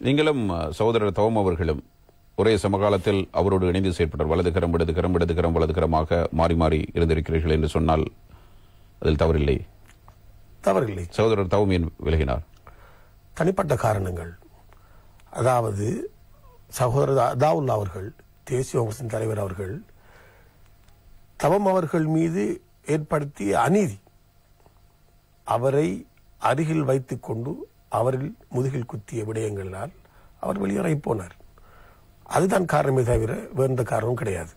நீங்களும் சகோதரர் தவம் அவர்களும் ஒரே சமகாலத்தில் அவரோடு இணைந்து செயற்பட்டார். வலதுகரம் இடதுகரம் இடதுகரம் வலதுகரமாக மாறி மாறி இருந்திருக்கிறீர்கள் என்று சொன்னால் அதில் தவறில்லை. சகோதரர் தவம் ஏன் விலகினார்? தனிப்பட்ட காரணங்கள். அதாவது சகோதரர் அதாவுல்லா அவர்கள், தேசிய காங்கிரசின் தலைவர் அவர்கள், தவம் அவர்கள் மீது ஏற்படுத்திய அநீதி, அவரை அருகில் வைத்துக் கொண்டு அவரில் முதுகில் குத்திய விடயங்களால் அவர் வெளியேறி போனார். அதுதான் காரணமே தவிர வேற காரணம் கிடையாது.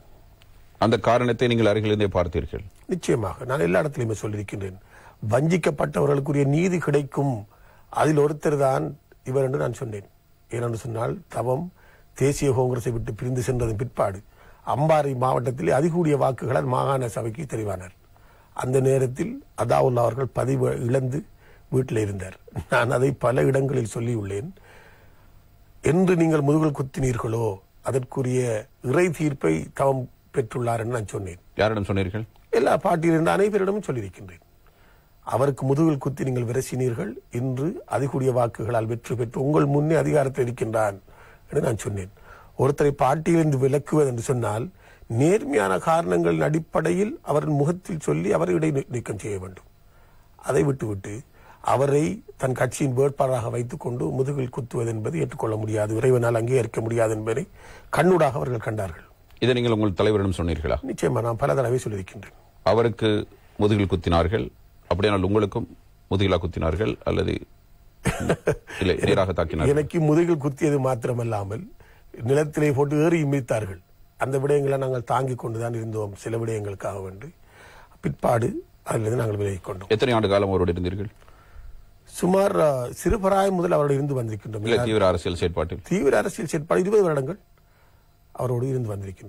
அந்த காரணத்தை நீங்கள் அருகிலிருந்தே பார்த்தீர்கள்? நிச்சயமாக. நான் எல்லா இடத்திலுமே சொல்லியிருக்கின்றேன். வஞ்சிக்கப்பட்டவர்களுக்குரிய நீதி கிடைக்கும், அதில் ஒருத்தர் தான் இவர் என்று நான் சொன்னேன். ஏனென்று சொன்னால் தவம் தேசிய காங்கிரஸை விட்டு பிரிந்து சென்றதன் பிற்பாடு அம்பாறை மாவட்டத்திலே அதிகூடிய வாக்குகளால் மாகாண சபைக்கு தெரிவானார். அந்த நேரத்தில் அதாவுல்லா அவர்கள் பதிவு இழந்து வீட்டில் இருந்தார். நான் அதை பல இடங்களில் சொல்லியுள்ளேன். என்று நீங்கள் முதுகில் குத்தினீர்களோ அதற்குரிய இறை தீர்ப்பை தவம் பெற்றுள்ளார் என்று நான் சொன்னேன். யாரிடம் சொன்னீர்கள்? எல்லா பாட்டியில் இருந்த அனைவரிடமும் சொல்லியிருக்கின்றேன். அவருக்கு முதுகில் குத்தி நீங்கள் விரசினீர்கள், இன்று அதிகூடிய வாக்குகளால் வெற்றி பெற்று உங்கள் முன்னே அதிகாரத்தில் இருக்கின்றான் என்று நான் சொன்னேன். ஒருத்தரை பாட்டியிலிருந்து விலக்குவது என்று சொன்னால் நேர்மையான காரணங்களின் அடிப்படையில் அவரின் முகத்தில் சொல்லி அவரை இடைநீக்கம் செய்ய வேண்டும். அதை விட்டுவிட்டு அவரை தன் கட்சியின் வேட்பாளராக வைத்துக் கொண்டு முதுகில் குத்துவது என்பது ஏற்றுக்கொள்ள முடியாது, இறைவனால் அங்கீகரிக்க முடியாது என்பதை கண்ணூடாக அவர்கள் கண்டார்கள். இதை நீங்கள் உங்கள் தலைவரிடம் சொன்னீர்களா? நிச்சயமா, நான் பல தடவை சொல்லியிருக்கின்றேன். அவருக்கு முதுகில் குத்தினார்கள், அப்படியானால் உங்களுக்கும் முதுகிலா குத்தினார்கள் அல்லது நேராக தாக்கினார்கள்? எனக்கு முதுகில் குத்தியது மாத்திரமல்லாமல் நிலத்திலே போட்டு ஏறி மிதித்தார்கள். அந்த விடயங்களை நாங்கள் தாங்கிக் கொண்டுதான் இருந்தோம். சில விடயங்களுக்காக வேண்டி பிற்பாடு அதிலிருந்து நாங்கள் விலகிக் கொண்டோம். எத்தனை ஆண்டு காலம் அவரோடு இருந்தீர்கள்? சுமார் சிறுபராயம் முதல் அவரோடு இருந்து வந்திருக்கின்றோம். தீவிர அரசியல் செயற்பாடு 20 வருடங்கள் அவரோடு இருந்து வந்திருக்கின்றோம்.